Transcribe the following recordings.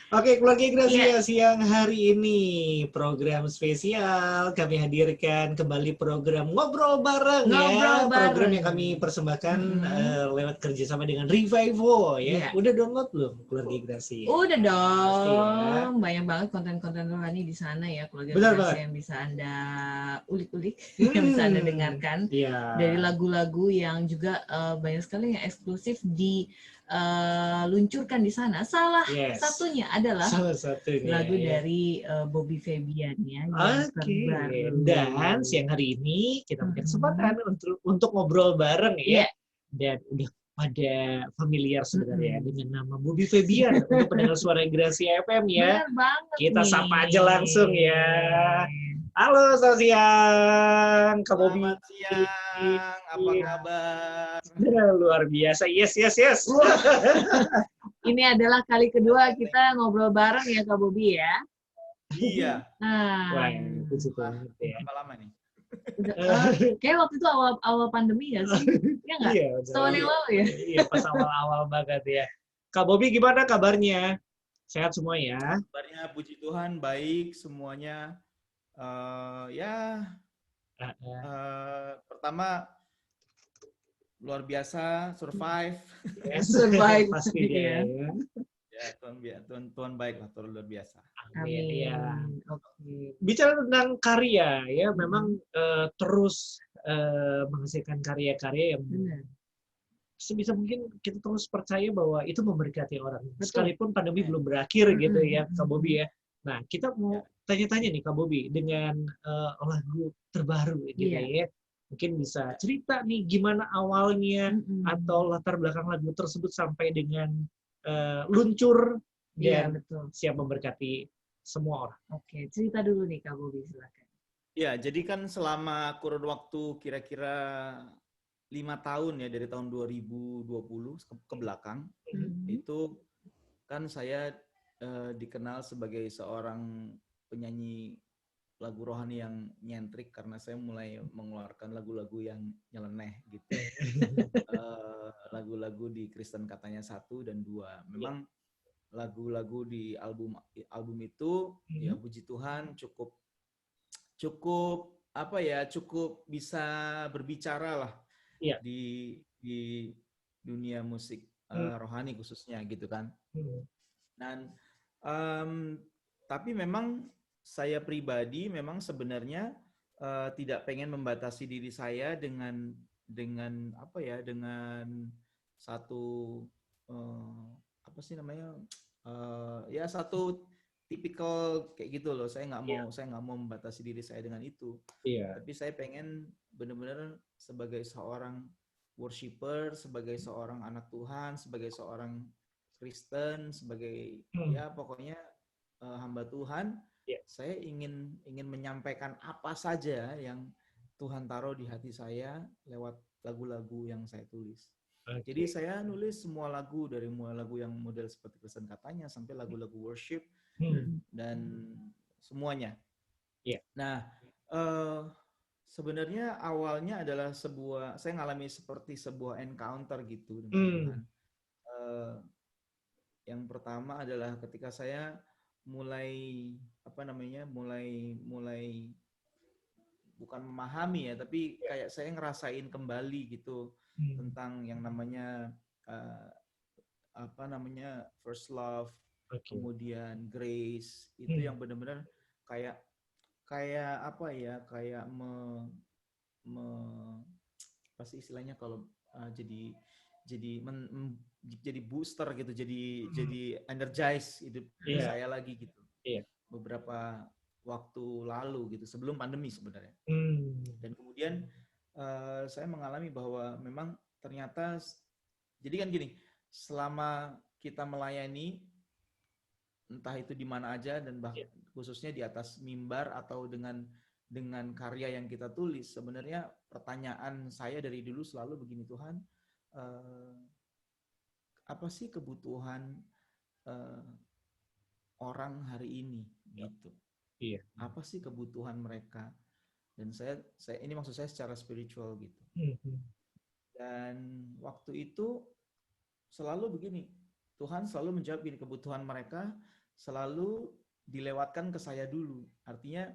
Oke, keluarga Gracia, siang hari ini program spesial kami hadirkan kembali program Ngobrol Bareng ya. Program yang kami persembahkan lewat kerjasama dengan Revivo ya. Udah download belum keluarga Gracia? Udah dong. Pasti ya. Banyak banget konten-konten rohani di sana ya keluarga Gracia yang bisa Anda ulik-ulik, yang bisa Anda dengarkan. Dari lagu-lagu yang juga banyak sekali yang eksklusif diluncurkan di sana. Salah satunya adalah lagu dari Bobby Febian ya, yang terbaru. Dan siang hari ini kita punya kesempatan untuk ngobrol bareng ya. Dan udah pada familiar sebenarnya dengan nama Bobby Febian untuk pendengar suara Gracia FM ya. Kita sapa aja langsung ya. Halo, selamat siang, Kak Bobby. Selamat siang, apa kabar? Luar biasa, yes. Ini adalah kali kedua kita ngobrol bareng ya Kak Bobby ya. Iya. Wah, itu banget ya. Berapa lama nih? Kayak waktu itu awal pandemi ya sih? Ya nggak? Iya, setahun yang lalu ya? Iya, pas awal-awal banget ya. Kak Bobby gimana kabarnya? Sehat semua ya? Kabarnya puji Tuhan, baik semuanya. Pertama luar biasa, survive. Survive pasti ya. Ya, Tuhan baik lah, luar biasa. Amin. Ya. Bicara tentang karya ya, memang terus menghasilkan karya-karya yang sebisa mungkin kita terus percaya bahwa itu memberkati orang. Sekalipun pandemi belum berakhir gitu ya, Kak Bobby ya. Nah, kita mau tanya-tanya nih Kak Bobby dengan lagu terbaru gitu ya. Mungkin bisa cerita nih gimana awalnya atau latar belakang lagu tersebut sampai dengan luncur dan siap memberkati semua orang. Oke, cerita dulu nih Kak Bobby, silakan. Ya, jadi kan selama kurun waktu kira-kira 5 tahun ya, dari tahun 2020 ke belakang, itu kan saya dikenal sebagai seorang penyanyi lagu rohani yang nyentrik karena saya mulai mengeluarkan lagu-lagu yang nyeleneh gitu. Lagu-lagu di Kristen Katanya 1 dan 2. Memang lagu-lagu di album itu ya puji Tuhan cukup bisa berbicara lah di dunia musik rohani khususnya gitu kan. Dan tapi memang saya pribadi memang sebenarnya tidak pengen membatasi diri saya dengan satu satu tipikal kayak gitu loh. Saya nggak mau membatasi diri saya dengan itu. Tapi saya pengen benar-benar sebagai seorang worshiper, sebagai seorang anak Tuhan, sebagai seorang Kristen, sebagai pokoknya hamba Tuhan, saya ingin menyampaikan apa saja yang Tuhan taruh di hati saya lewat lagu-lagu yang saya tulis. Jadi saya nulis semua lagu, dari mulai lagu yang model seperti Kristen Katanya sampai lagu-lagu worship dan semuanya. Nah, sebenarnya awalnya adalah saya ngalami seperti sebuah encounter gitu dengan Tuhan. Yang pertama adalah ketika saya mulai bukan memahami ya, tapi kayak saya ngerasain kembali gitu tentang yang namanya first love, kemudian grace, itu yang benar-benar kayak pasti istilahnya kalau jadi booster gitu, jadi energize hidup saya lagi gitu. Beberapa waktu lalu gitu, sebelum pandemi sebenarnya. Dan kemudian saya mengalami bahwa memang ternyata, jadi kan gini, selama kita melayani entah itu di mana aja dan khususnya di atas mimbar atau dengan karya yang kita tulis, sebenarnya pertanyaan saya dari dulu selalu begini, Tuhan, apa sih kebutuhan orang hari ini gitu? Apa sih kebutuhan mereka? Dan saya ini maksud saya secara spiritual gitu. Dan waktu itu selalu begini, Tuhan selalu menjawab gini, kebutuhan mereka selalu dilewatkan ke saya dulu. Artinya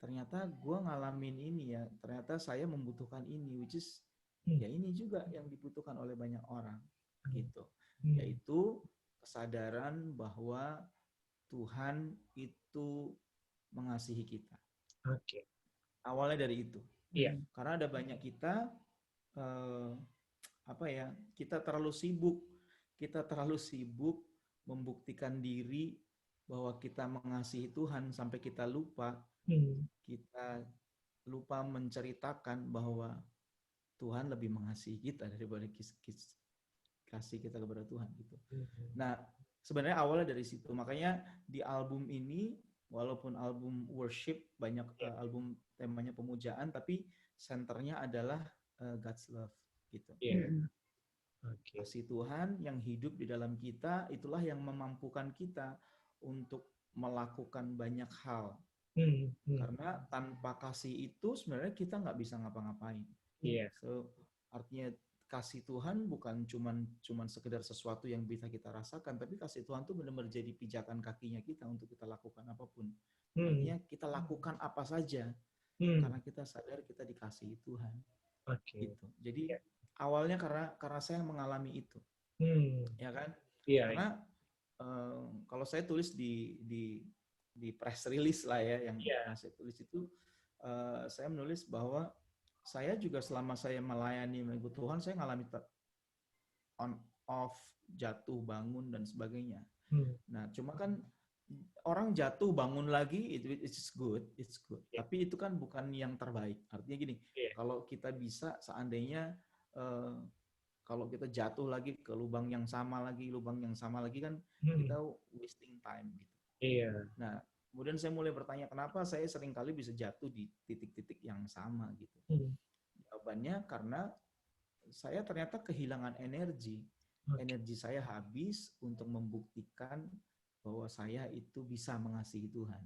ternyata gue ngalamin ini ya, ternyata saya membutuhkan ini, which is ya ini juga yang dibutuhkan oleh banyak orang gitu. Yaitu kesadaran bahwa Tuhan itu mengasihi kita. Oke. Awalnya dari itu. Iya. Karena ada banyak kita kita terlalu sibuk membuktikan diri bahwa kita mengasihi Tuhan sampai kita lupa menceritakan bahwa Tuhan lebih mengasihi kita daripada kasih kita kepada Tuhan gitu. Nah, sebenarnya awalnya dari situ. Makanya di album ini, walaupun album worship, banyak album temanya pemujaan, tapi senternya adalah God's love gitu. Kasih Tuhan yang hidup di dalam kita, itulah yang memampukan kita untuk melakukan banyak hal. Karena tanpa kasih itu sebenarnya kita nggak bisa ngapa-ngapain. So, artinya kasih Tuhan bukan cuman sekedar sesuatu yang bisa kita rasakan, tapi kasih Tuhan itu benar-benar jadi pijakan kakinya kita untuk kita lakukan apapun. Artinya kita lakukan apa saja karena kita sadar kita dikasihi Tuhan. Gitu. Jadi awalnya karena saya mengalami itu, ya kan? Karena kalau saya tulis di press release lah ya, yang saya tulis itu, saya menulis bahwa saya juga selama saya melayani mengikut Tuhan, saya mengalami on off, jatuh, bangun dan sebagainya. Nah, cuma kan orang jatuh bangun lagi it's good. Tapi itu kan bukan yang terbaik. Artinya gini, kalau kita bisa seandainya kalau kita jatuh lagi ke lubang yang sama lagi kan kita wasting time gitu. Nah, kemudian saya mulai bertanya kenapa saya sering kali bisa jatuh di titik-titik yang sama gitu. Jawabannya karena saya ternyata kehilangan energi. Energi saya habis untuk membuktikan bahwa saya itu bisa mengasihi Tuhan.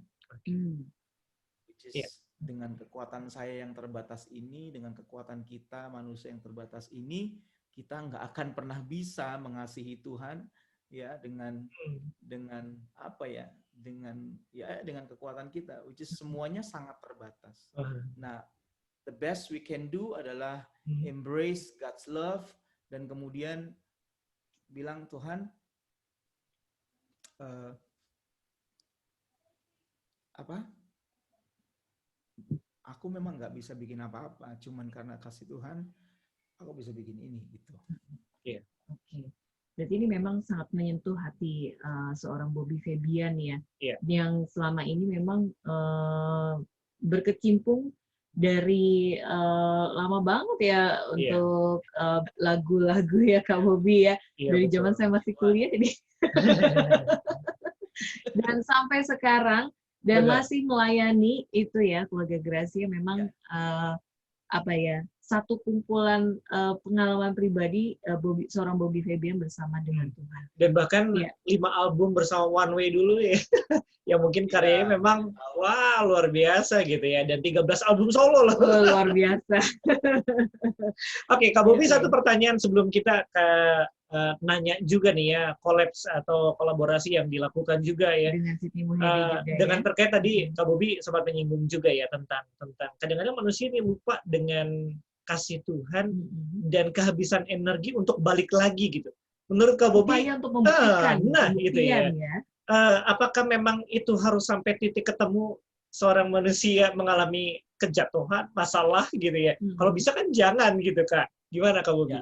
Which is dengan kekuatan saya yang terbatas ini, dengan kekuatan kita manusia yang terbatas ini, kita nggak akan pernah bisa mengasihi Tuhan ya dengan dengan kekuatan kita, which is semuanya sangat terbatas. Nah, the best we can do adalah embrace God's love dan kemudian bilang Tuhan, aku memang nggak bisa bikin apa-apa, cuman karena kasih Tuhan aku bisa bikin ini gitu. Oke. Berarti ini memang sangat menyentuh hati seorang Bobby Fabian ya, yang selama ini memang berkecimpung dari lama banget ya untuk lagu-lagu ya Kak Bobby ya, dari zaman saya masih kuliah jadi dan sampai sekarang dan masih melayani itu ya keluarga Gracia memang satu kumpulan pengalaman pribadi seorang Bobby Fabian bersama dengan Tuhan. Dan bahkan 5 album bersama One Way dulu ya. Yang mungkin karyanya memang luar biasa gitu ya. Dan 13 album solo loh. Luar biasa. Oke, Kak Bobby, satu pertanyaan sebelum kita nanya juga nih ya, kolaps atau kolaborasi yang dilakukan juga ya. Dengan Siti Muhyadi juga dengan terkait tadi Kak Bobby sempat menyinggung juga ya tentang kadang-kadang manusia ini lupa dengan kasih Tuhan dan kehabisan energi untuk balik lagi gitu. Menurut Kak Bobby, untuk membuktikan, gitu ya. Apakah memang itu harus sampai titik ketemu seorang manusia mengalami kejatuhan, masalah gitu ya? Kalau bisa kan jangan gitu Kak. Gimana Kak Bobby?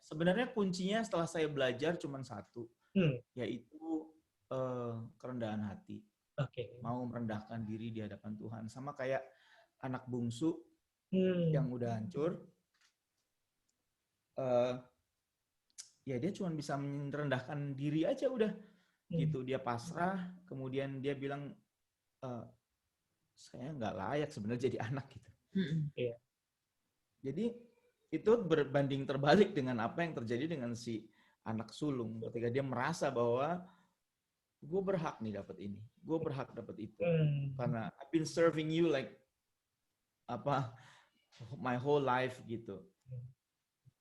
Sebenarnya kuncinya setelah saya belajar cuma satu, yaitu kerendahan hati. Mau merendahkan diri di hadapan Tuhan. Sama kayak anak bungsu yang udah hancur, dia cuma bisa merendahkan diri aja udah, gitu. Dia pasrah, kemudian dia bilang, saya nggak layak sebenarnya jadi anak gitu. Jadi itu berbanding terbalik dengan apa yang terjadi dengan si anak sulung ketika dia merasa bahwa gue berhak nih dapat ini, gue berhak dapat itu, karena I've been serving you like my whole life gitu.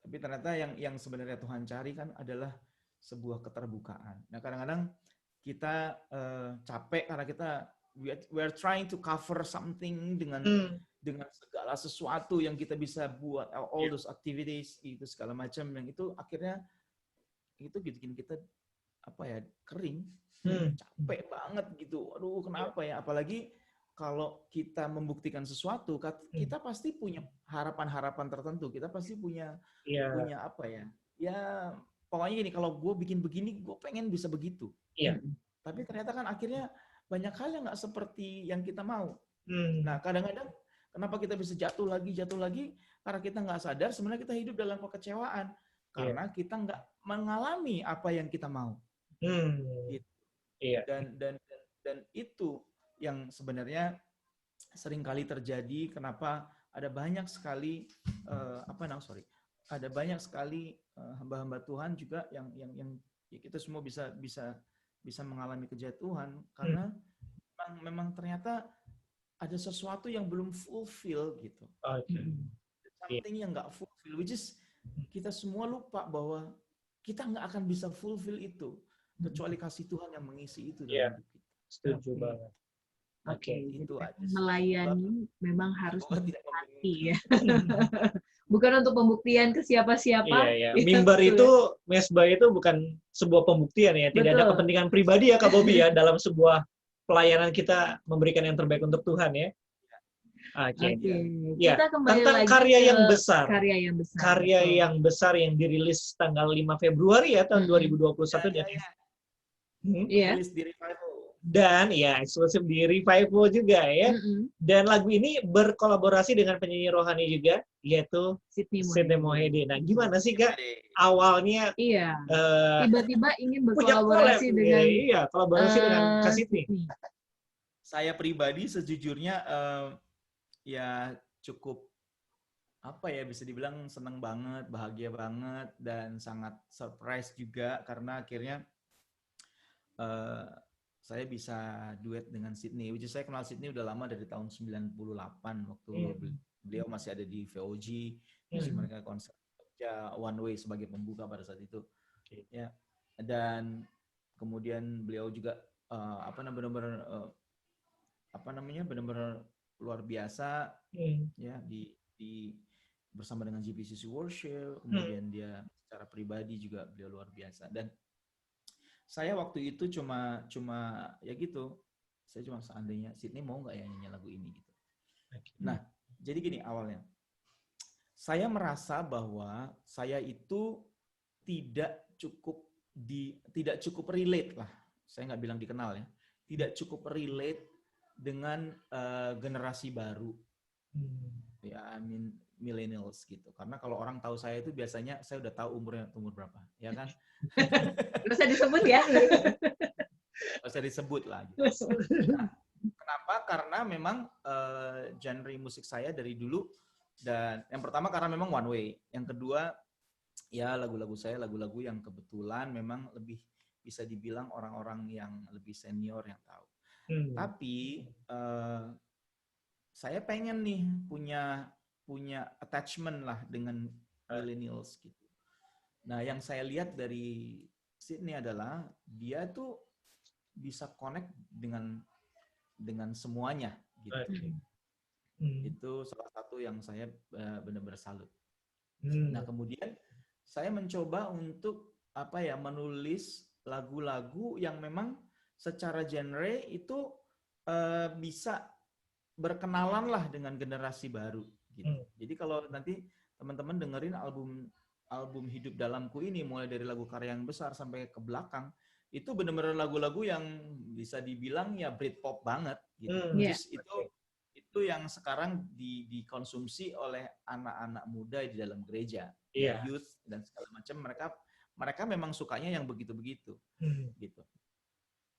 Tapi ternyata yang sebenarnya Tuhan cari kan adalah sebuah keterbukaan. Nah, kadang-kadang kita capek karena kita we are trying to cover something dengan segala sesuatu yang kita bisa buat, all those activities itu segala macam, yang itu akhirnya itu bikin kita kering, capek banget gitu. Aduh, kenapa ya? Apalagi kalau kita membuktikan sesuatu, kita pasti punya harapan-harapan tertentu. Kita pasti punya apa ya? Ya pokoknya gini, kalau gue bikin begini, gue pengen bisa begitu. Tapi ternyata kan akhirnya banyak hal yang nggak seperti yang kita mau. Nah, kadang-kadang kenapa kita bisa jatuh lagi, karena kita nggak sadar sebenarnya kita hidup dalam kekecewaan. Karena kita nggak mengalami apa yang kita mau. Gitu. Dan itu yang sebenarnya sering kali terjadi, kenapa ada banyak sekali hamba-hamba Tuhan juga yang kita semua bisa mengalami kejatuhan karena memang ternyata ada sesuatu yang belum fulfill gitu. Something yang nggak fulfill, which is kita semua lupa bahwa kita nggak akan bisa fulfill itu kecuali kasih Tuhan yang mengisi itu dalam hidup kita. Setuju banget. Oke, itu aja. Melayani memang harus berhati ya. Bukan untuk pembuktian ke siapa-siapa. Iya. Mimbar itu, mesbah itu bukan sebuah pembuktian ya. Tidak ada kepentingan pribadi ya Kak Bobby ya dalam sebuah pelayanan kita memberikan yang terbaik untuk Tuhan ya. Oke. Ya, kita kembali tentang lagi karya ke yang besar. Karya betul. yang besar yang dirilis tanggal 5 Februari ya tahun 2021 dan dirilis di Revival. Dan ya eksklusif di Revival juga ya. Dan lagu ini berkolaborasi dengan penyanyi rohani juga, yaitu Sydney Mohede. Nah, gimana sih Kak awalnya? Tiba-tiba ingin berkolaborasi dengan kolaborasi dengan Kak Sydney. Saya pribadi sejujurnya ya cukup bisa dibilang senang banget, bahagia banget, dan sangat surprise juga karena akhirnya saya bisa duet dengan Sydney. Which is saya kenal Sydney udah lama dari tahun 98 waktu beliau masih ada di VOG, terus mereka konser One Way sebagai pembuka pada saat itu. Ya. Dan kemudian beliau juga benar-benar luar biasa ya di bersama dengan GPCC Worship, kemudian dia secara pribadi juga beliau luar biasa. Dan saya waktu itu cuma ya gitu, saya cuma seandainya Sydney mau nggak ya nyanyi lagu ini gitu. Nah, jadi gini awalnya, saya merasa bahwa saya itu tidak cukup relate lah, saya nggak bilang dikenal ya, tidak cukup relate dengan generasi baru, ya millennials gitu. Karena kalau orang tahu saya itu biasanya saya udah tahu umur berapa, ya kan? Nggak usah disebut ya. Nggak usah disebut lah. Gitu. Nah, kenapa? Karena memang genre musik saya dari dulu, dan yang pertama karena memang One Way. Yang kedua, ya lagu-lagu saya lagu-lagu yang kebetulan memang lebih bisa dibilang orang-orang yang lebih senior yang tahu. Tapi saya pengen nih punya attachment lah dengan millennials gitu. Nah, yang saya lihat dari Sydney adalah dia tuh bisa connect dengan semuanya gitu. Itu salah satu yang saya benar-benar salut. Nah, kemudian saya mencoba untuk menulis lagu-lagu yang memang secara genre itu bisa berkenalan lah dengan generasi baru gitu. Jadi kalau nanti teman-teman dengerin album Hidup Dalamku ini, mulai dari lagu Karya yang Besar sampai ke belakang, itu benar-benar lagu-lagu yang bisa dibilang ya Britpop banget gitu. Itu yang sekarang dikonsumsi oleh anak-anak muda di dalam gereja, youth dan segala macam, mereka memang sukanya yang begitu-begitu gitu.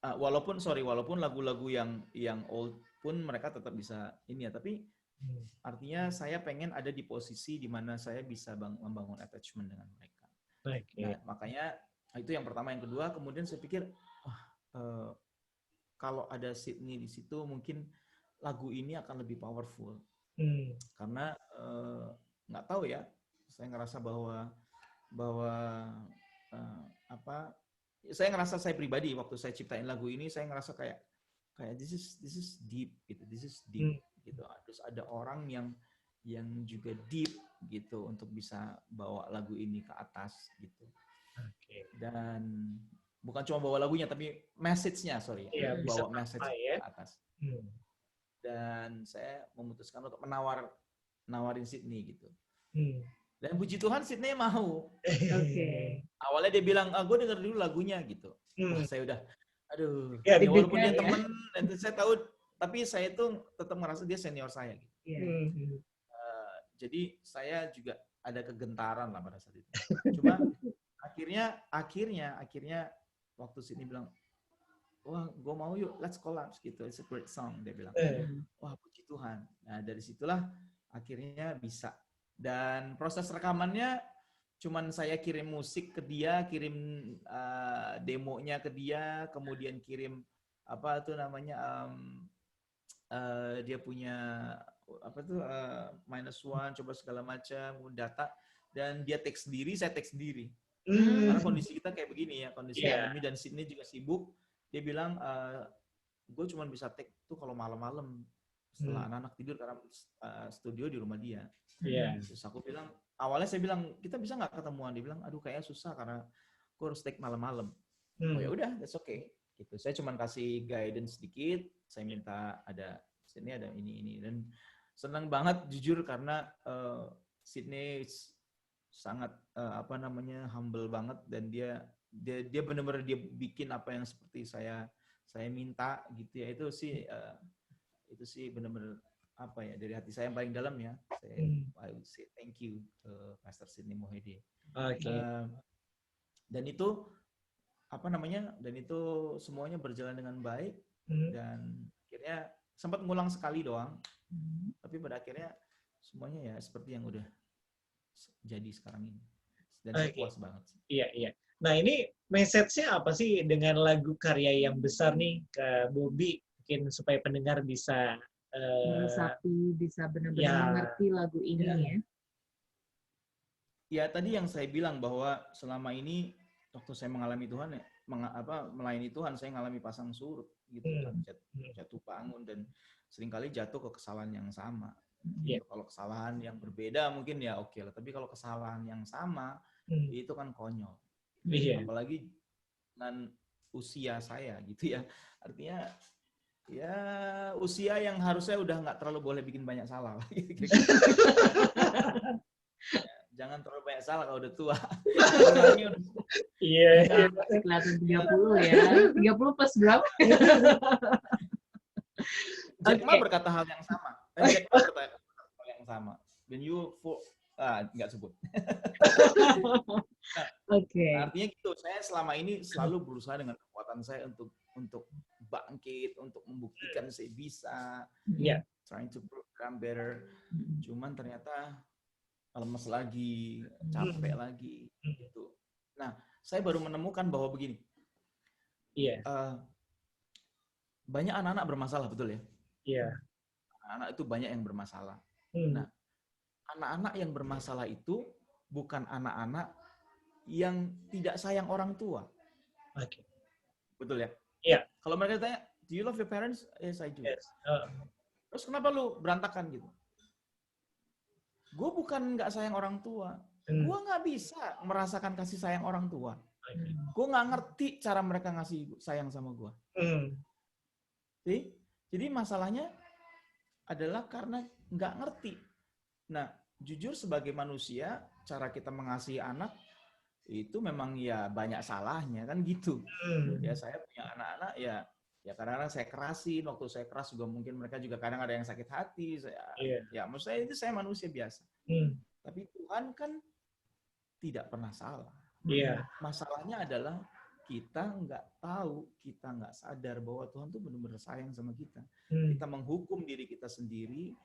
Walaupun lagu-lagu yang old pun mereka tetap bisa ini ya, tapi artinya saya pengen ada di posisi di mana saya bisa membangun attachment dengan mereka. Nah, makanya itu yang pertama. Yang kedua, kemudian saya pikir kalau ada Sydney di situ mungkin lagu ini akan lebih powerful. Karena nggak tahu ya, Saya ngerasa bahwa saya ngerasa saya pribadi waktu saya ciptain lagu ini, saya ngerasa kayak this is deep gitu, gitu. Terus ada orang yang juga deep gitu untuk bisa bawa lagu ini ke atas gitu. Dan bukan cuma bawa lagunya tapi message-nya, bawa message ke atas. Dan saya memutuskan untuk nawarin Sydney gitu. Dan puji Tuhan Sydney mau. Awalnya dia bilang, gue denger dulu lagunya gitu. Wah, saya udah, aduh. Ya, walaupun dia temen, dan saya tahu, tapi saya tuh tetap merasa dia senior saya. Gitu. Jadi saya juga ada kegentaran lah pada saat itu. Cuma akhirnya waktu Sydney bilang, wah, gue mau yuk, let's collab gitu. It's a great song, dia bilang. Wah, puji Tuhan. Nah, dari situlah akhirnya bisa. Dan proses rekamannya, cuman saya kirim musik ke dia, kirim demonya ke dia, kemudian kirim apa tuh namanya, dia punya apa tuh -1, coba segala macam data, dan dia take sendiri, saya take sendiri. Karena kondisi kita kayak begini ya, kondisi pandemi dan Sydney juga sibuk. Dia bilang, gue cuma bisa take tuh kalau malam-malam setelah anak-anak tidur karena studio di rumah dia. Terus aku bilang, awalnya saya bilang kita bisa nggak ketemuan? Dia bilang, aduh kayaknya susah karena gue harus take malam-malam. Oh ya udah, that's okay. Gitu. Saya cuma kasih guidance sedikit. Saya minta ada sini ada ini dan senang banget jujur karena Sydney sangat humble banget, dan dia benar-benar dia bikin apa yang seperti saya minta gitu ya. Itu sih benar-benar apa ya, dari hati saya yang paling dalam ya. I would say thank you to Pastor Sydney Mohede. Dan itu dan itu semuanya berjalan dengan baik, dan akhirnya sempat ngulang sekali doang. Tapi pada akhirnya semuanya ya seperti yang udah jadi sekarang ini. Dan saya puas banget. Iya. Nah, ini message-nya apa sih dengan lagu karya yang besar nih ke Bobby, mungkin supaya pendengar bisa meresapi, bisa benar-benar mengerti lagu ini ya. Ya, tadi yang saya bilang bahwa selama ini waktu saya mengalami Tuhan ya, melayani Tuhan, saya mengalami pasang surut gitu kan, jatuh bangun, dan seringkali jatuh ke kesalahan yang sama. Kalau kesalahan yang berbeda mungkin ya oke lah, tapi kalau kesalahan yang sama itu kan konyol. Apalagi dengan usia saya gitu ya. Artinya ya usia yang harusnya udah nggak terlalu boleh bikin banyak salah. Jangan terlalu banyak salah kalau udah tua. Iya. Kelihatan 30 ya. 30 plus berapa? Jack Ma berkata hal yang sama. Jack Ma berkata hal yang sama. When you nggak sebut. Artinya gitu. Saya selama ini selalu berusaha dengan kekuatan saya untuk bangkit, untuk membuktikan saya bisa. Trying to prove I'm better. Cuman ternyata lemes lagi, capek lagi, gitu. Nah, saya baru menemukan bahwa begini. Banyak anak-anak bermasalah, betul ya? Anak-anak itu banyak yang bermasalah. Nah, anak-anak yang bermasalah itu bukan anak-anak yang tidak sayang orang tua. Betul ya? Kalau mereka tanya, do you love your parents? Yes, I do. Terus kenapa lu berantakan gitu? Gue bukan nggak sayang orang tua. Gue nggak bisa merasakan kasih sayang orang tua. Gue nggak ngerti cara mereka ngasih sayang sama gue. Jadi masalahnya adalah karena nggak ngerti. Nah, jujur sebagai manusia, cara kita mengasihi anak itu memang ya banyak salahnya kan gitu. Ya saya punya anak-anak ya kadang-kadang saya kerasin, waktu saya keras juga mungkin mereka juga kadang ada yang sakit hati. Ya maksud saya itu saya manusia biasa. Tapi Tuhan kan tidak pernah salah. Masalahnya adalah kita nggak tahu, kita nggak sadar bahwa Tuhan tuh benar-benar sayang sama kita. Kita menghukum diri kita sendiri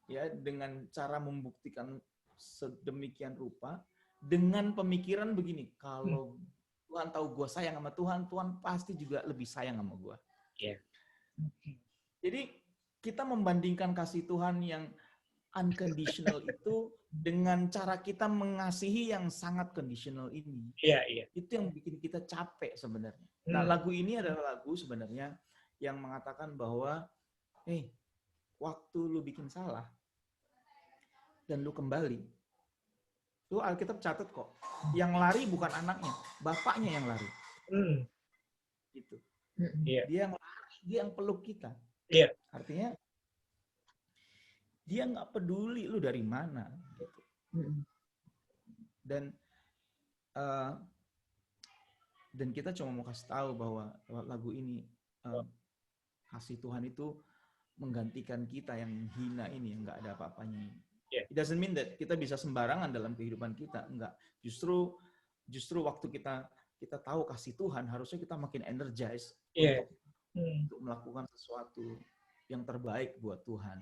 ya dengan cara membuktikan sedemikian rupa dengan pemikiran begini, kalau Tuhan tahu gue sayang sama Tuhan, Tuhan pasti juga lebih sayang sama gue. Jadi kita membandingkan kasih Tuhan yang unconditional itu dengan cara kita mengasihi yang sangat conditional ini. Iya. Itu yang bikin kita capek sebenarnya. Nah, lagu ini adalah lagu sebenarnya yang mengatakan bahwa, waktu lu bikin salah dan lu kembali, lu Alkitab catat kok, yang lari bukan anaknya, bapaknya yang lari. Gitu. Dia yang lari, dia yang peluk kita. Artinya dia nggak peduli lu dari mana, gitu. Dan kita cuma mau kasih tahu bahwa lewat lagu ini kasih Tuhan itu menggantikan kita yang hina ini, yang nggak ada apa-apanya. It doesn't mean that kita bisa sembarangan dalam kehidupan kita, enggak. Justru waktu kita tahu kasih Tuhan, harusnya kita makin energized untuk melakukan sesuatu yang terbaik buat Tuhan.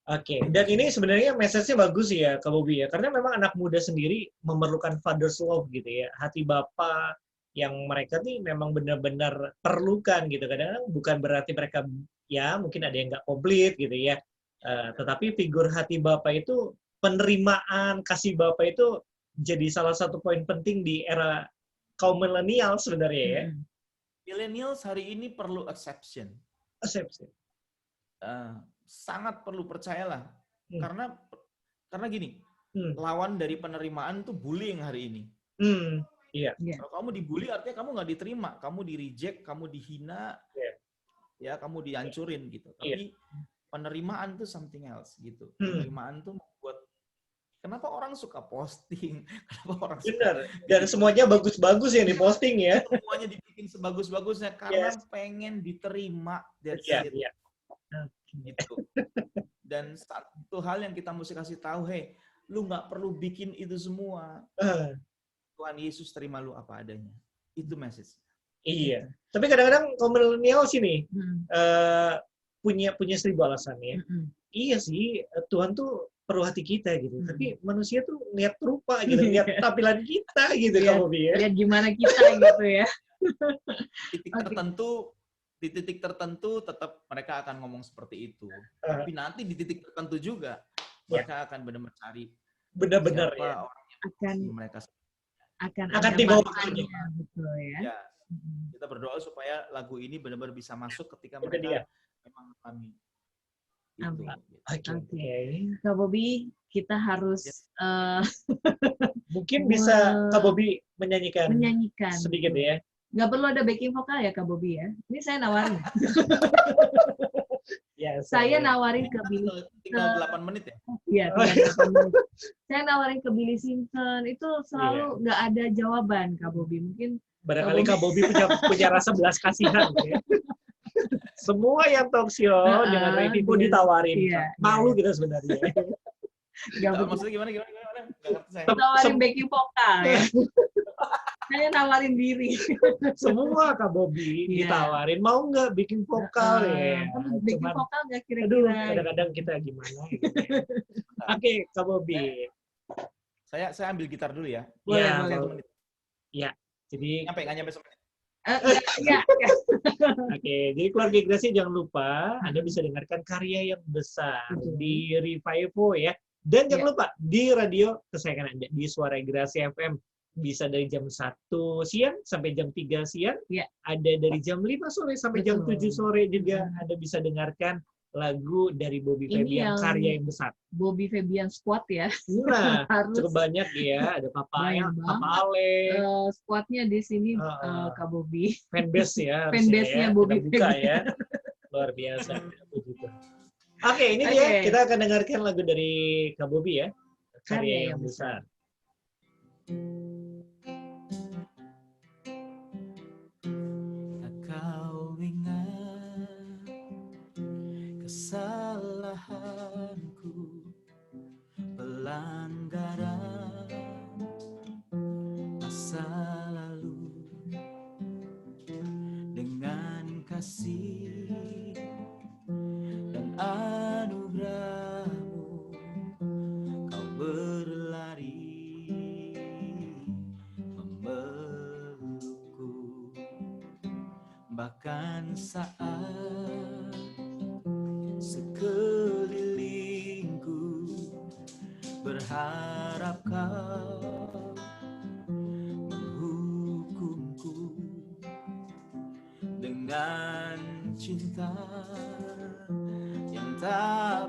Oke, dan ini sebenarnya message-nya bagus ya, Kak Bobby ya, karena memang anak muda sendiri memerlukan father's love gitu ya, hati bapa yang mereka nih memang benar-benar perlukan gitu. Kadang-kadang bukan berarti mereka ya mungkin ada yang nggak komplit gitu ya, tetapi figur hati bapa itu, penerimaan kasih bapa itu jadi salah satu poin penting di era kaum milenial sebenarnya ya. Millennials hari ini perlu acceptance. Sangat perlu, percayalah. Karena gini, lawan dari penerimaan tuh bullying hari ini. Kalau kamu dibully artinya kamu nggak diterima, kamu di-reject, kamu dihina, ya kamu dihancurin gitu. Tapi penerimaan tuh something else gitu. Penerimaan tuh membuat, kenapa orang suka posting? Kenapa orang suka? Dan semuanya bagus-bagus yang diposting ya. Semuanya dibikin sebagus-bagusnya karena pengen diterima. That's it. Gitu. Dan satu hal yang kita mesti kasih tahu, lu nggak perlu bikin itu semua. Tuhan Yesus terima lu apa adanya. Itu message. Iya. Tapi kadang-kadang kaum milenial sini punya 1000 alasan ya. Iya sih, Tuhan tuh perlu hati kita gitu. Tapi manusia tuh lihat rupa gitu, lihat tampilan kita gitu, Kak Bobby ya. Lihat gimana kita gitu ya. Di titik tertentu tetap mereka akan ngomong seperti itu. Tapi nanti di titik tertentu juga mereka akan benar-benar cari benar-benar siapa orang yang mereka akan dibawa betul ya. Kita berdoa supaya lagu ini benar-benar bisa masuk ketika mereka memang kami. Oke. Kak Bobby, kita harus mungkin bisa Kak Bobby menyanyikan sedikit ya. Nggak perlu ada backing vokal ya Kak Bobby ya. Ini saya nawarin. Saya nawarin ke Billy. Tinggal 8 menit ya? Iya, tinggal 8 menit. Saya nawarin ke Billy Simpson. Itu selalu nggak ada jawaban Kak Bobby. Mungkin barangkali Kak Bobby punya rasa belas kasihan ya. Semua yang talk show dengan Revivo ditawarin. Malu kita sebenarnya. Maksudnya gimana? Tawarin backing vokal ya. Saya nawarin diri. Semua Kak Bobby ditawarin, mau nggak bikin vokal ya? Bikin vokal nggak kira-kira? Kadang-kadang kita gimana gitu ya. Oke, Kak Bobby. Saya ambil gitar dulu ya. Boleh. Iya. Jadi nggak nyampe semenit. Oke, jadi keluarga Grasi jangan lupa Anda bisa dengarkan karya yang besar di Revivo ya. Dan jangan lupa di radio kesayangan Anda di Suara Grasi FM. Bisa dari jam 1 siang sampai jam 3 siang. Ada dari jam 5 sore sampai jam 7 sore juga Anda bisa dengarkan lagu dari Bobby Febian, karya yang besar. Bobby Febian Squad ya. Nah, cukup banyak ya. Ada Papa Ale. Squadnya di sini Kak Bobby. Fanbase ya. Fanbase-nya Bobby buka ya. Luar biasa. Oke, ini dia. Kita akan dengarkan lagu dari Kak Bobby ya. Karya yang besar. Kau ingat kesalahanku, pelanggaran masa lalu, dengan kasih dan anugerah-Mu Kau berlari bahkan saat sekeliling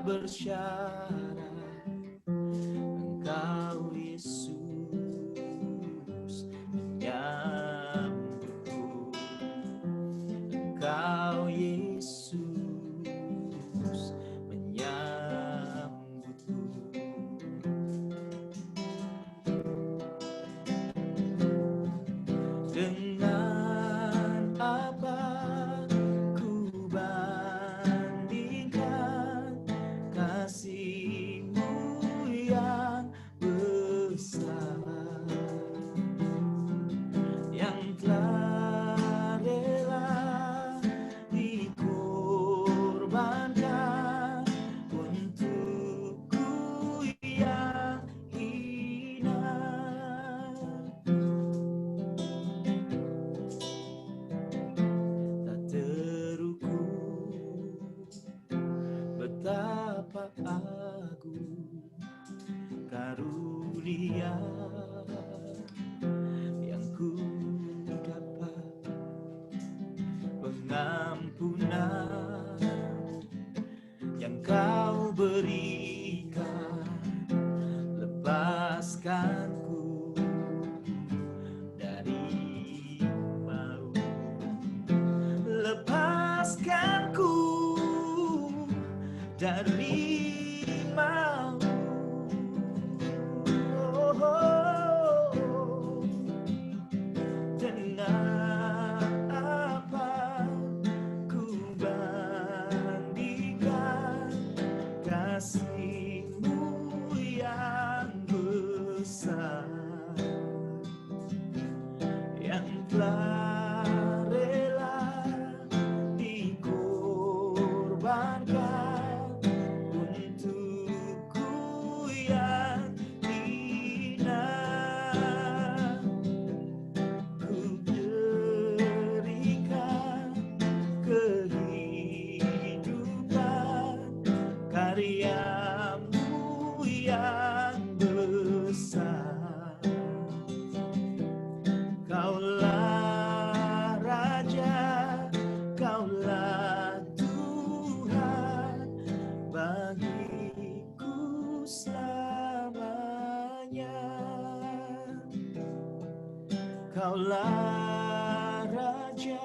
bersyarat Engkau Yesus menyambutku, Engkau Yesus menyambutku. Dengan apa ku bandingkan kasih-Mu yang besar, yang telah rela dikorbankan untukku yang hina. Tak terukur betapa agung karunia yang ku dapat, pengampunan yang Kau berikan, lepaskanku dari maut, lepaskanku dari maut. Dengan apa ku bandingkan kasih-Mu yang besar, yang telah rela dikorbankan untukku yang hina. Ku berikan kehidupan karya-Mu yang besar. Kaulah Raja, Kaulah Tuhan bagiku selamanya. Kaulah Raja,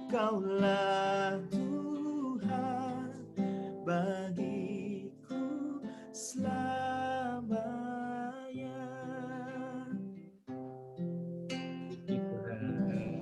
Kaulah Tuhan bagiku selamanya.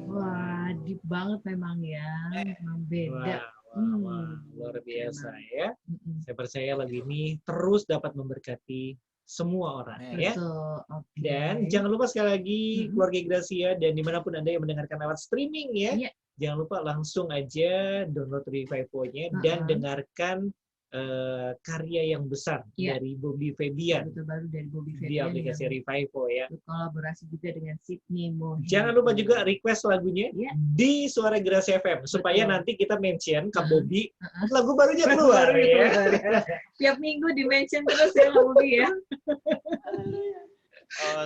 Wah, deep banget memang ya. Memang beda. Wah, luar biasa ya. Saya percaya lagu ini terus dapat memberkati semua orang ya. Betul. Oke. Dan jangan lupa sekali lagi keluarga Gracia dan dimanapun Anda yang mendengarkan lewat streaming ya, jangan lupa langsung aja download Revivo-nya dan dengarkan karya yang besar dari Bobby Febian. Betul, baru dari Bobby Febian di aplikasi Revivo ya. Kolaborasi juga dengan Sydney Mohe. Jangan lupa juga request lagunya di Suara Gracia FM supaya nanti kita mention Kak Bobby lagu barunya keluar ya. Tiap minggu di mention terus ya Kak Bobby ya.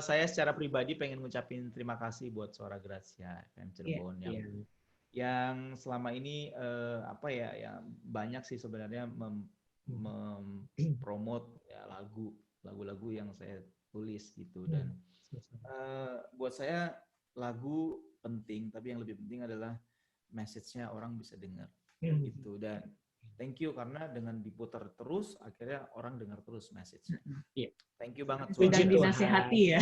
Saya secara pribadi pengen ngucapin terima kasih buat Suara Gracia FM Cirebon yang selama ini yang banyak sih sebenarnya mempromot ya lagu-lagu yang saya tulis gitu. Dan buat saya lagu penting, tapi yang lebih penting adalah message-nya orang bisa dengar gitu. Dan thank you karena dengan diputar terus akhirnya orang dengar terus message. Thank you banget. Sudah dinasehati ya.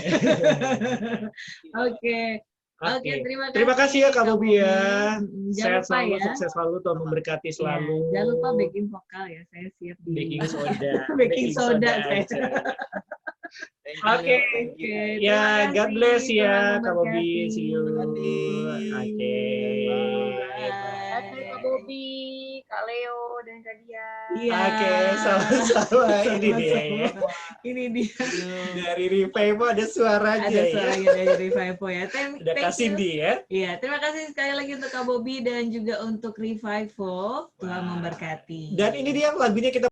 Oke. Oke, terima kasih ya Kak Bobby ya. Sehat selalu, sukses selalu, Tuhan memberkati selalu. Jangan lupa backing vokal ya, saya siap di baking soda. Baking soda saya. Oke. Ya, God bless ya Kak Bobby. See you. Oke. Kak Bobby, Kak Leo dan Kak Dia. Oke, sama-sama. Ini dia ya. Ini dia. Dari Revivo ada suaranya ya. Ada suaranya dari Revivo ya. Udah kasih dia ya. Iya, terima kasih sekali lagi untuk Kak Bobby dan juga untuk Revivo. Tuhan memberkati. Dan ini dia lagunya kita